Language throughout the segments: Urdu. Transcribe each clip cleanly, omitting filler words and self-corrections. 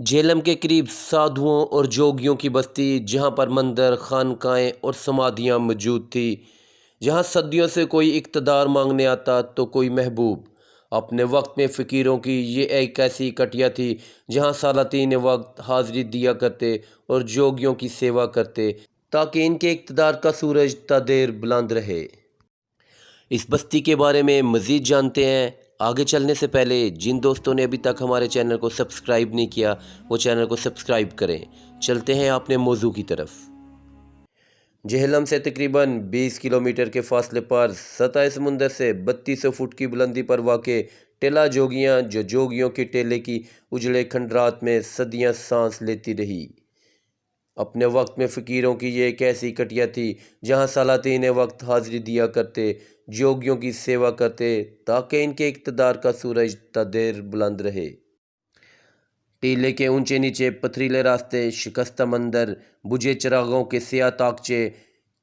جہلم کے قریب سادھوؤں اور جوگیوں کی بستی، جہاں پر مندر، خانقاہیں اور سمادھیاں موجود تھیں، جہاں صدیوں سے کوئی اقتدار مانگنے آتا تو کوئی محبوب۔ اپنے وقت میں فقیروں کی یہ ایک ایسی کٹیا تھی جہاں سلاطین وقت حاضری دیا کرتے اور جوگیوں کی سیوا کرتے تاکہ ان کے اقتدار کا سورج تا دیر بلند رہے۔ اس بستی کے بارے میں مزید جانتے ہیں۔ آگے چلنے سے پہلے جن دوستوں نے ابھی تک ہمارے چینل کو سبسکرائب نہیں کیا وہ چینل کو سبسکرائب کریں۔ چلتے ہیں اپنے موضوع کی طرف۔ جہلم سے تقریباً 20 کلومیٹر کے فاصلے پر سطح سمندر سے 3200 فٹ کی بلندی پر واقع ٹیلہ جوگیاں، جو جوگیوں کے ٹیلے کی اجڑے کھنڈرات میں صدیاں سانس لیتی رہی۔ اپنے وقت میں فقیروں کی یہ ایک ایسی کٹیا تھی جہاں سلاطین وقت حاضری دیا کرتے، جوگیوں کی سیوا کرتے تاکہ ان کے اقتدار کا سورج تا دیر بلند رہے۔ ٹیلے کے اونچے نیچے پتھریلے راستے، شکستہ مندر، بجھے چراغوں کے سیاہ طاقچے،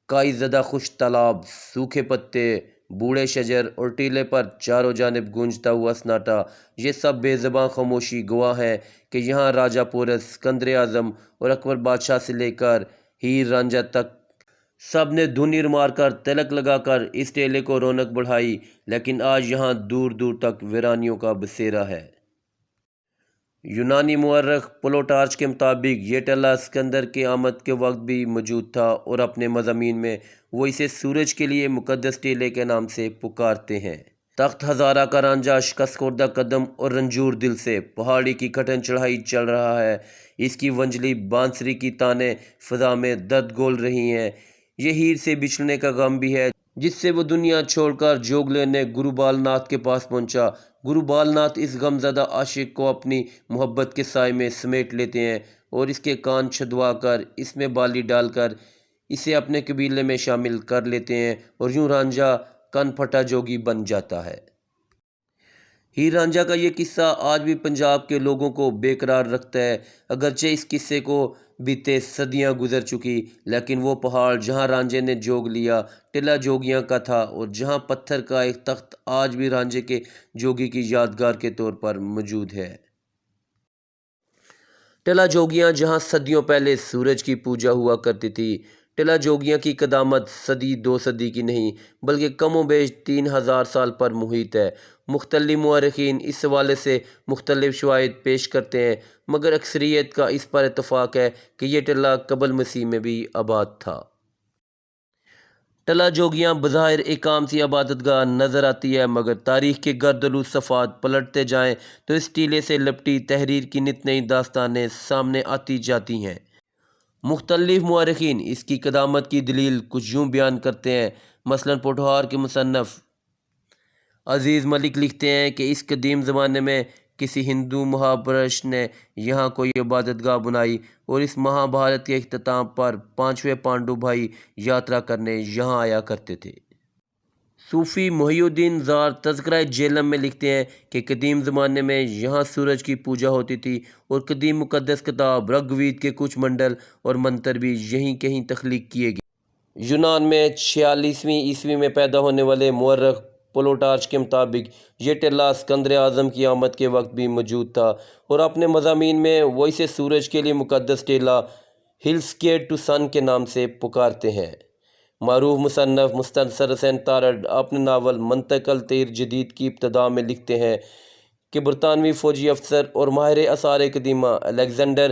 کائی زدہ خشک تالاب، سوکھے پتے، بوڑھے شجر اور ٹیلے پر چاروں جانب گونجتا ہوا سناٹا، یہ سب بے زباں خاموشی گواہ ہے کہ یہاں راجہ پورس، سکندر اعظم اور اکبر بادشاہ سے لے کر ہیر رانجھا تک سب نے دھنیر مار کر تلک لگا کر اس ٹیلے کو رونق بڑھائی، لیکن آج یہاں دور دور تک ویرانیوں کا بسیرا ہے۔ یونانی مورخ پلوٹارچ کے مطابق یہ ٹیلہ سکندر کے آمد کے وقت بھی موجود تھا اور اپنے مضامین میں وہ اسے سورج کے لیے مقدس ٹیلے کے نام سے پکارتے ہیں۔ تخت ہزارہ کا رانجھا شکست خوردہ قدم اور رنجور دل سے پہاڑی کی کٹھن چڑھائی چل رہا ہے۔ اس کی ونجلی بانسری کی تانیں فضا میں درد گول رہی ہیں۔ یہ ہیر سے بچھڑنے کا غم بھی ہے جس سے وہ دنیا چھوڑ کر جوگ لینے گرو بال ناتھ کے پاس پہنچا۔ گرو بال ناتھ اس غم زدہ عاشق کو اپنی محبت کے سائے میں سمیٹ لیتے ہیں اور اس کے کان چھدوا کر اس میں بالی ڈال کر اسے اپنے قبیلے میں شامل کر لیتے ہیں اور یوں رانجھا کن پھٹا جوگی بن جاتا ہے۔ ہیر رانجھا کا یہ قصہ آج بھی پنجاب کے لوگوں کو بے قرار رکھتا ہے۔ اگرچہ اس قصے کو بیتے صدیاں گزر چکی، لیکن وہ پہاڑ جہاں رانجھے نے جوگ لیا ٹیلہ جوگیاں کا تھا، اور جہاں پتھر کا ایک تخت آج بھی رانجھے کے جوگی کی یادگار کے طور پر موجود ہے۔ ٹیلہ جوگیاں جہاں صدیوں پہلے سورج کی پوجا ہوا کرتی تھی۔ ٹیلہ جوگیاں کی قدامت صدی دو صدی کی نہیں بلکہ کم و بیش 3000 سال پر محیط ہے۔ مختلف مورخین اس حوالے سے مختلف شواہد پیش کرتے ہیں، مگر اکثریت کا اس پر اتفاق ہے کہ یہ ٹیلہ قبل مسیح میں بھی آباد تھا۔ ٹیلہ جوگیاں بظاہر ایک عام سی عبادت گاہ نظر آتی ہے، مگر تاریخ کے گردآلود صفحات پلٹتے جائیں تو اس ٹیلے سے لپٹی تحریر کی نت نئی داستانیں سامنے آتی جاتی ہیں۔ مختلف مورخین اس کی قدامت کی دلیل کچھ یوں بیان کرتے ہیں۔ مثلاً پوٹھوہار کے مصنف عزیز ملک لکھتے ہیں کہ اس قدیم زمانے میں کسی ہندو مہاپرش نے یہاں کوئی عبادت گاہ بنائی اور اس مہابھارت کے اختتام پر 5ویں پانڈو بھائی یاترا کرنے یہاں آیا کرتے تھے۔ صوفی محی الدین زار تذکرہ جہلم میں لکھتے ہیں کہ قدیم زمانے میں یہاں سورج کی پوجا ہوتی تھی اور قدیم مقدس کتاب رگ وید کے کچھ منڈل اور منتر بھی یہیں کہیں تخلیق کیے گئے۔ یونان میں 46ویں عیسوی میں پیدا ہونے والے مورخ پلوٹارچ کے مطابق یہ ٹیلہ سکندر اعظم کی آمد کے وقت بھی موجود تھا اور اپنے مضامین میں وہ اسے سورج کے لیے مقدس ٹیلہ ہل سکیئر ٹو سن کے نام سے پکارتے ہیں۔ معروف مصنف مستنصر حسین تارڑ اپنے ناول منطق الطیر جدید کی ابتدا میں لکھتے ہیں کہ برطانوی فوجی افسر اور ماہر آثار قدیمہ الیگزینڈر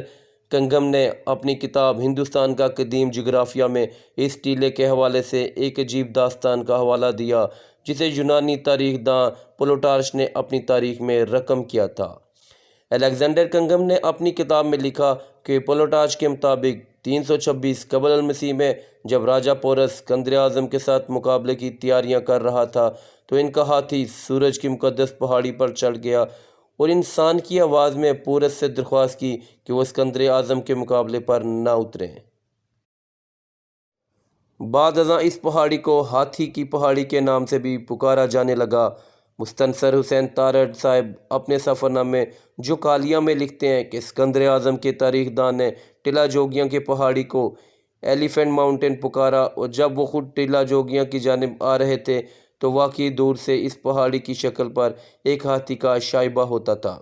کنگھم نے اپنی کتاب ہندوستان کا قدیم جغرافیہ میں اس ٹیلے کے حوالے سے ایک عجیب داستان کا حوالہ دیا جسے یونانی تاریخ داں پلوٹارچ نے اپنی تاریخ میں رقم کیا تھا۔ الیگزینڈر کنگھم نے اپنی کتاب میں لکھا کہ پلوٹارچ کے مطابق 326 قبل المسیح میں جب راجہ پورس سکندر اعظم کے ساتھ مقابلے کی تیاریاں کر رہا تھا تو ان کا ہاتھی سورج کی مقدس پہاڑی پر چڑھ گیا اور انسان کی آواز میں پورس سے درخواست کی کہ وہ سکندر اعظم کے مقابلے پر نہ اتریں۔ بعد ازاں اس پہاڑی کو ہاتھی کی پہاڑی کے نام سے بھی پکارا جانے لگا۔ مستنصر حسین تارڑ صاحب اپنے سفر نامے جوکالیہ میں لکھتے ہیں کہ سکندر اعظم کے تاریخ داں نے ٹیلہ جوگیاں کی پہاڑی کو ایلیفینٹ ماؤنٹین پکارا اور جب وہ خود ٹیلہ جوگیاں کی جانب آ رہے تھے تو واقعی دور سے اس پہاڑی کی شکل پر ایک ہاتھی کا شائبہ ہوتا تھا۔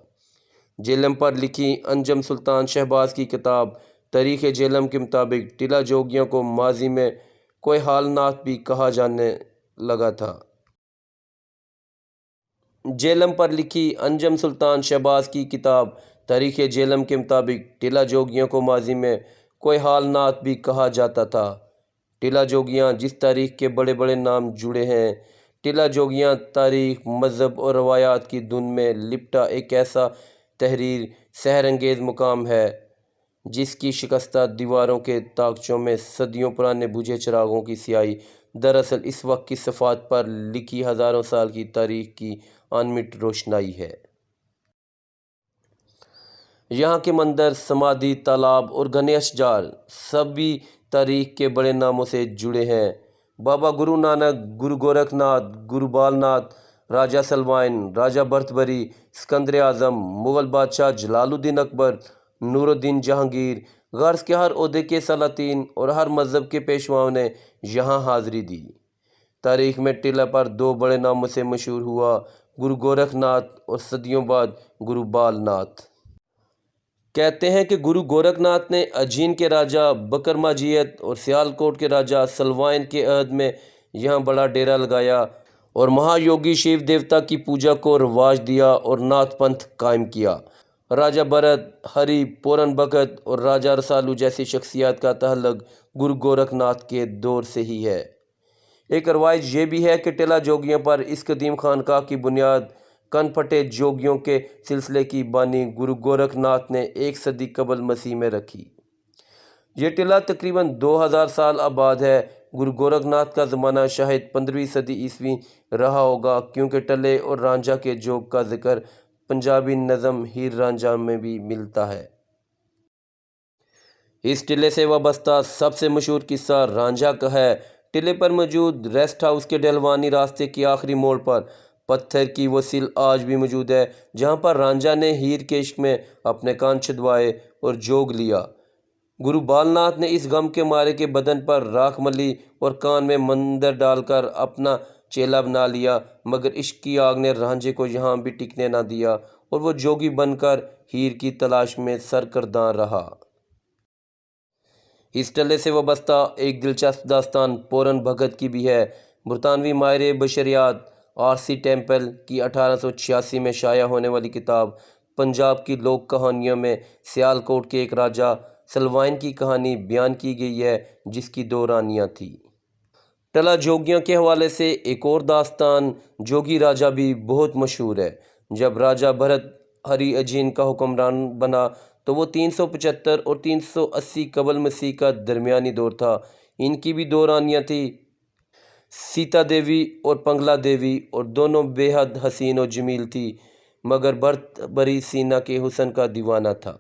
جہلم پر لکھی انجم سلطان شہباز کی کتاب تاریخ جہلم کے مطابق ٹیلہ جوگیوں کو ماضی میں کوئی حال نات بھی کہا جانے لگا تھا۔ جہلم پر لکھی انجم سلطان شہباز کی کتاب تاریخ جہلم کے مطابق ٹیلہ جوگیوں کو ماضی میں کوئی حال نات بھی کہا جاتا تھا۔ ٹیلہ جوگیاں جس تاریخ کے بڑے بڑے نام جڑے ہیں۔ ٹیلہ جوگیاں تاریخ، مذہب اور روایات کی دھن میں لپٹا ایک ایسا تحریر سحر انگیز مقام ہے جس کی شکستہ دیواروں کے طاقچوں میں صدیوں پرانے بجھے چراغوں کی سیاہی دراصل اس وقت کی صفحات پر لکھی ہزاروں سال کی تاریخ کی انمٹ روشنائی ہے۔ یہاں کے مندر، سمادھی، تالاب اور گھنے اشجار سبھی تاریخ کے بڑے ناموں سے جڑے ہیں۔ بابا گرو نانک، گرو گورکھ ناتھ، گرو بال ناتھ، راجہ سلوائن، راجہ بھرتھہری، سکندر اعظم، مغل بادشاہ جلال الدین اکبر، نور الدین جہانگیر، غرض کہ ہر عہدے کے سلاطین اور ہر مذہب کے پیشواؤں نے یہاں حاضری دی۔ تاریخ میں ٹیلہ پر دو بڑے ناموں سے مشہور ہوا، گرو گورکھ ناتھ اور صدیوں بعد گرو بال ناتھ۔ کہتے ہیں کہ گرو گورکھ ناتھ نے اجین کے راجہ بکرماجیت اور سیالکوٹ کے راجہ سلوائن کے عہد میں یہاں بڑا ڈیرا لگایا اور مہا یوگی شیو دیوتا کی پوجا کو رواج دیا اور ناتھ پنتھ قائم کیا۔ راجہ بھرت ہری، پورن بھگت اور راجہ رسالو جیسی شخصیات کا تعلق گرو گورکھ ناتھ کے دور سے ہی ہے۔ ایک روایت یہ بھی ہے کہ ٹیلہ جوگیوں پر اس قدیم خانقاہ کی بنیاد کن پھٹے جوگیوں کے سلسلے کی بانی گرو گورکھ ناتھ نے 1 صدی قبل مسیح میں رکھی۔ یہ ٹیلہ تقریباً 2000 سال آباد ہے۔ گرو گورکھ ناتھ کا زمانہ شاید 15ویں صدی عیسوی رہا ہوگا، کیونکہ ٹلے اور رانجھا کے جوگ کا ذکر پنجابی نظم ہیر رانجھا میں بھی ملتا ہے۔ اس ٹلے سے وابستہ سب سے مشہور قصہ رانجھا کا ہے۔ ٹلے پر موجود ریسٹ ہاؤس کے ڈھلوانی راستے کے آخری موڑ پر پتھر کی وہ سل آج بھی موجود ہے جہاں پر رانجھا نے ہیر کے عشق میں اپنے کان چھدوائے اور جوگ لیا۔ گرو بال ناتھ نے اس غم کے مارے کے بدن پر راکھ ملی اور کان میں مندر ڈال کر اپنا چیلا بنا لیا، مگر عشق کی آگ نے رانجھے کو یہاں بھی ٹکنے نہ دیا اور وہ جوگی بن کر ہیر کی تلاش میں سرگرداں رہا۔ اس ٹلے سے وابستہ ایک دلچسپ داستان پورن بھگت کی بھی ہے۔ برطانوی ماہر بشریات آر.سی. ٹیمپل کی 1886 میں شائع ہونے والی کتاب پنجاب کی لوک کہانیوں میں سیالکوٹ کے ایک راجہ سلوائن کی کہانی بیان کی گئی ہے جس کی 2 رانیاں تھیں۔ ٹیلہ جوگیوں کے حوالے سے ایک اور داستان جوگی راجہ بھی بہت مشہور ہے۔ جب راجہ بھرت ہری اجین کا حکمران بنا تو وہ 375 اور 380 قبل مسیح کا درمیانی دور تھا۔ ان کی بھی 2 رانیاں تھیں، سیتا دیوی اور پنگلا دیوی، اور دونوں بے حد حسین و جمیل تھیں، مگر بھرتھہری سینا کے حسن کا دیوانہ تھا۔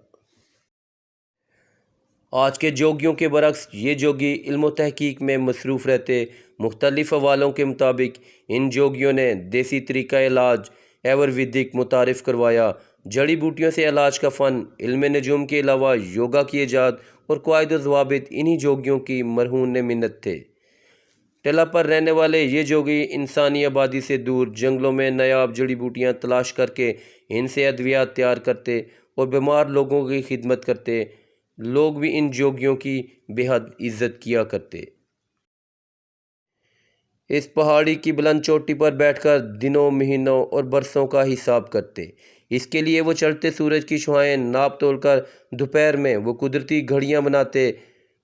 آج کے جوگیوں کے برعکس یہ جوگی علم و تحقیق میں مصروف رہتے۔ مختلف حوالوں کے مطابق ان جوگیوں نے دیسی طریقہ علاج آیورویدک متعارف کروایا۔ جڑی بوٹیوں سے علاج کا فن، علم نجوم کے علاوہ یوگا کی ایجاد اور قواعد و ضوابط انہی جوگیوں کی مرہون منت تھے۔ ٹیلہ پر رہنے والے یہ جوگی انسانی آبادی سے دور جنگلوں میں نایاب جڑی بوٹیاں تلاش کر کے ان سے ادویات تیار کرتے اور بیمار لوگوں کی خدمت کرتے۔ لوگ بھی ان جوگیوں کی بے حد عزت کیا کرتے۔ اس پہاڑی کی بلند چوٹی پر بیٹھ کر دنوں، مہینوں اور برسوں کا حساب کرتے۔ اس کے لیے وہ چڑھتے سورج کی شعاعیں ناپ تول کر دوپہر میں وہ قدرتی گھڑیاں بناتے۔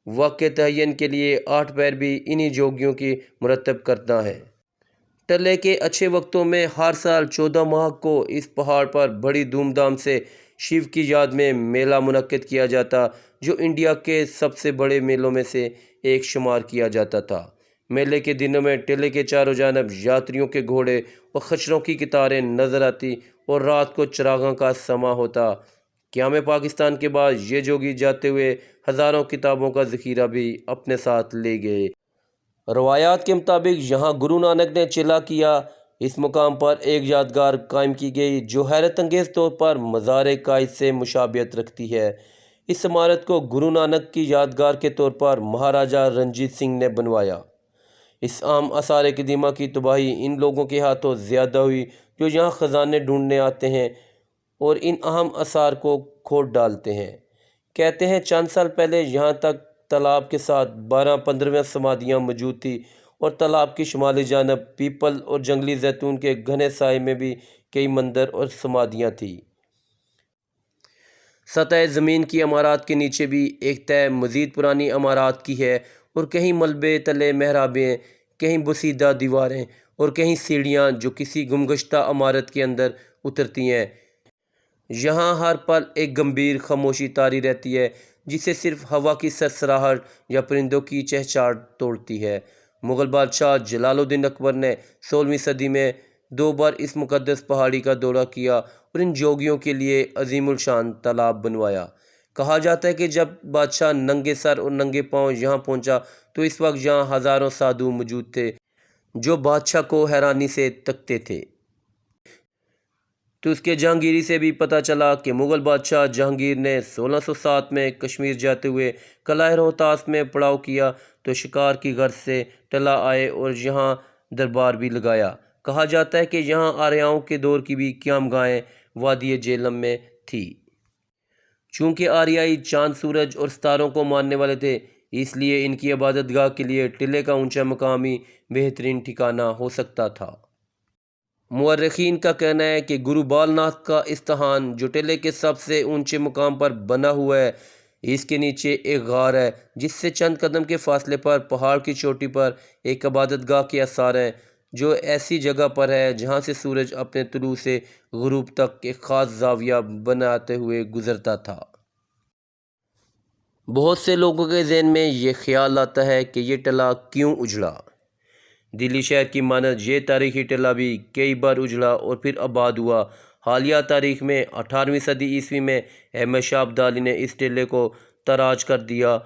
وقت کے تعین کے لیے 8 پہر بھی انہی جوگیوں کی مرتب کردہ ہیں۔ ٹلے کے اچھے وقتوں میں ہر سال 14 ماہ کو اس پہاڑ پر بڑی دھوم دھام سے شیو کی یاد میں میلہ منعقد کیا جاتا، جو انڈیا کے سب سے بڑے میلوں میں سے ایک شمار کیا جاتا تھا۔ میلے کے دنوں میں ٹلے کے چاروں جانب یاتریوں کے گھوڑے اور خچروں کی قطاریں نظر آتی اور رات کو چراغاں کا سماں ہوتا۔ قیام پاکستان کے بعد یہ جوگی جاتے ہوئے ہزاروں کتابوں کا ذخیرہ بھی اپنے ساتھ لے گئے۔ روایات کے مطابق یہاں گرو نانک نے چلا کیا۔ اس مقام پر ایک یادگار قائم کی گئی جو حیرت انگیز طور پر مزار قائد سے مشابہت رکھتی ہے۔ اس عمارت کو گرو نانک کی یادگار کے طور پر مہاراجہ رنجیت سنگھ نے بنوایا۔ اس عام آثار قدیمہ کی تباہی ان لوگوں کے ہاتھوں زیادہ ہوئی جو یہاں خزانے ڈھونڈنے آتے ہیں اور ان اہم آثار کو کھود ڈالتے ہیں۔ کہتے ہیں چند سال پہلے یہاں تک تالاب کے ساتھ 12-15 سمادیاں موجود تھیں اور تالاب کی شمالی جانب پیپل اور جنگلی زیتون کے گھنے سائے میں بھی کئی مندر اور سمادیاں تھیں۔ سطح زمین کی عمارات کے نیچے بھی ایک تہہ مزید پرانی عمارات کی ہے اور کہیں ملبے تلے محرابیں، کہیں بسیدہ دیواریں اور کہیں سیڑھیاں جو کسی گمگشتہ عمارت کے اندر اترتی ہیں۔ یہاں ہر پل ایک گمبھیر خاموشی طاری رہتی ہے جسے صرف ہوا کی سرسراہٹ یا پرندوں کی چہچہاٹ توڑتی ہے۔ مغل بادشاہ جلال الدین اکبر نے 16ویں صدی میں 2 بار اس مقدس پہاڑی کا دورہ کیا اور ان جوگیوں کے لیے عظیم الشان تالاب بنوایا۔ کہا جاتا ہے کہ جب بادشاہ ننگے سر اور ننگے پاؤں یہاں پہنچا تو اس وقت یہاں ہزاروں سادھو موجود تھے جو بادشاہ کو حیرانی سے تکتے تھے۔ تو اس کے جہانگیری سے بھی پتہ چلا کہ مغل بادشاہ جہانگیر نے 1607 میں کشمیر جاتے ہوئے قلعہ روہتاس میں پڑاؤ کیا تو شکار کی غرض سے ٹلا آئے اور یہاں دربار بھی لگایا۔ کہا جاتا ہے کہ یہاں آریاؤں کے دور کی بھی قیام گاہیں وادی جہلم میں تھی۔ چونکہ آریائی چاند سورج اور ستاروں کو ماننے والے تھے اس لیے ان کی عبادت گاہ کے لیے ٹلے کا اونچا مقام ہی بہترین ٹھکانہ ہو سکتا تھا۔ مورخین کا کہنا ہے کہ گرو بال ناتھ کا استہان جو ٹلے کے سب سے اونچے مقام پر بنا ہوا ہے، اس کے نیچے ایک غار ہے جس سے چند قدم کے فاصلے پر پہاڑ کی چوٹی پر ایک عبادت گاہ کے آثار ہیں جو ایسی جگہ پر ہے جہاں سے سورج اپنے طلوع سے غروب تک ایک خاص زاویہ بناتے ہوئے گزرتا تھا۔ بہت سے لوگوں کے ذہن میں یہ خیال آتا ہے کہ یہ ٹلہ کیوں اجڑا۔ دلی شہر کی مانند یہ تاریخی ٹلہ بھی کئی بار اجڑا اور پھر آباد ہوا۔ حالیہ تاریخ میں 18ویں صدی عیسوی میں احمد شاہ ابدالی نے اس ٹلے کو تاراج کر دیا،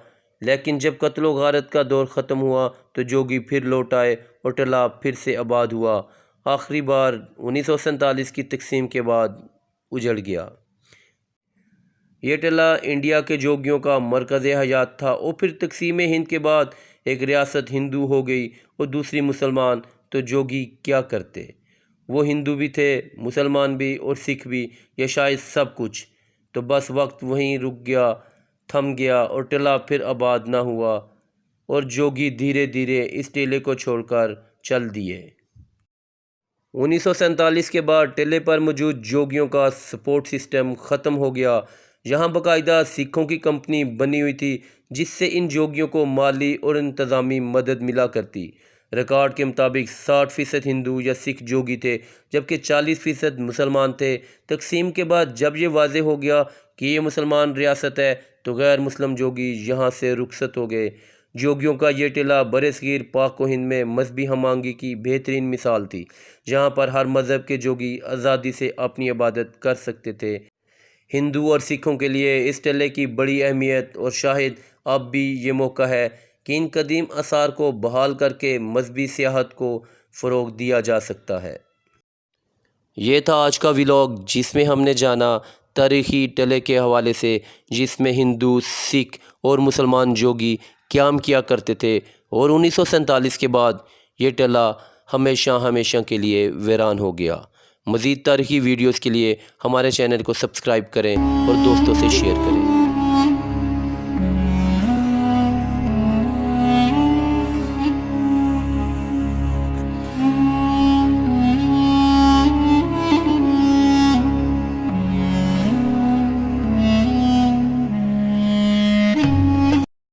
لیکن جب قتل و غارت کا دور ختم ہوا تو جوگی پھر لوٹ آئے اور ٹلہ پھر سے آباد ہوا۔ آخری بار 1947 کی تقسیم کے بعد اجڑ گیا۔ یہ ٹلہ انڈیا کے جوگیوں کا مرکز حیات تھا اور پھر تقسیم ہند کے بعد ایک ریاست ہندو ہو گئی اور دوسری مسلمان۔ تو جوگی کیا کرتے؟ وہ ہندو بھی تھے، مسلمان بھی اور سکھ بھی، یا شاید سب کچھ۔ تو بس وقت وہیں رک گیا، تھم گیا اور ٹلہ پھر آباد نہ ہوا اور جوگی دھیرے دھیرے اس ٹلے کو چھوڑ کر چل دیے۔ 1947 کے بعد ٹلے پر موجود جوگیوں کا سپورٹ سسٹم ختم ہو گیا۔ یہاں باقاعدہ سکھوں کی کمپنی بنی ہوئی تھی جس سے ان جوگیوں کو مالی اور انتظامی مدد ملا کرتی۔ ریکارڈ کے مطابق 60% ہندو یا سکھ جوگی تھے جبکہ 40% مسلمان تھے۔ تقسیم کے بعد جب یہ واضح ہو گیا کہ یہ مسلمان ریاست ہے تو غیر مسلم جوگی یہاں سے رخصت ہو گئے۔ جوگیوں کا یہ ٹلہ برصغیر پاک و ہند میں مذہبی ہم آہنگی کی بہترین مثال تھی، جہاں پر ہر مذہب کے جوگی آزادی سے اپنی عبادت کر سکتے تھے۔ ہندو اور سکھوں کے لیے اس ٹلے کی بڑی اہمیت اور شاہد اب بھی یہ موقع ہے کہ ان قدیم آثار کو بحال کر کے مذہبی سیاحت کو فروغ دیا جا سکتا ہے۔ یہ تھا آج کا ولاگ جس میں ہم نے جانا تاریخی ٹلے کے حوالے سے جس میں ہندو، سکھ اور مسلمان جوگی قیام کیا کرتے تھے اور 1947 کے بعد یہ ٹلہ ہمیشہ کے لیے ویران ہو گیا۔ مزید تاریخی ویڈیوز کے لیے ہمارے چینل کو سبسکرائب کریں اور دوستوں سے شیئر کریں۔